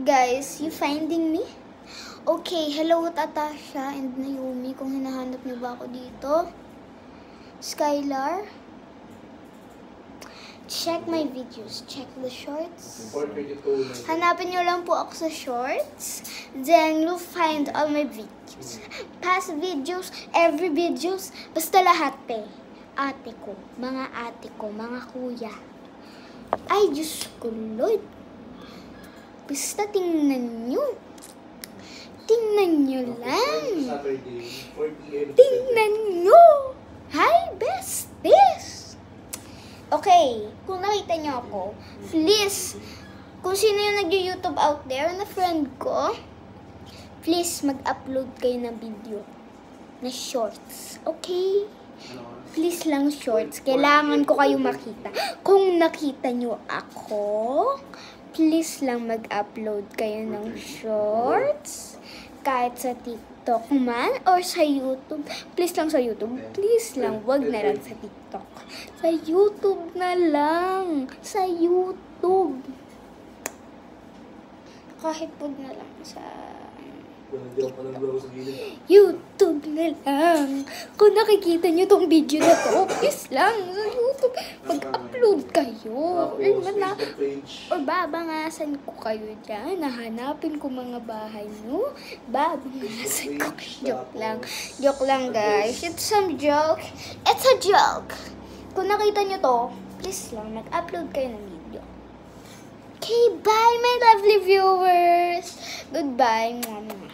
Guys, you finding me? Okay, hello Tatasha and Naomi, kung hinahanap niyo ba ako dito. Skylar. Check my videos. Check the shorts. Hanapin niyo lang po ako sa shorts. Then, you'll find all my videos. Past videos, every videos, basta lahat ate ko, mga kuya. Ay, Diyos ko, Lord. Basta tingnan nyo. Tingnan nyo lang. Tingnan nyo. Hi, besties. Okay, kung nakita nyo ako, please, kung sino yung nag-YouTube out there na friend ko, please mag-upload kayo ng video na shorts. Okay? Please lang shorts. Kailangan ko kayo makita. Kung nakita nyo ako, please lang mag-upload kayo ng shorts. Kahit sa TikTok man or sa YouTube. Please lang sa YouTube. Please lang. Wag na lang sa TikTok. Sa YouTube na lang. Sa YouTube. Kahit wag na lang sa YouTube na lang. Kung nakikita nyo tong video na to, please lang sa YouTube. Mag-upload kayo. Or babangasan ko kayo dyan. Nahanapin ko mga bahay nyo. Babangasan ko. Joke lang. Joke lang, guys. It's some joke. It's a joke. Kung nakita nyo to, please lang, mag-upload kayo ng video. Okay, bye my lovely viewers. Goodbye.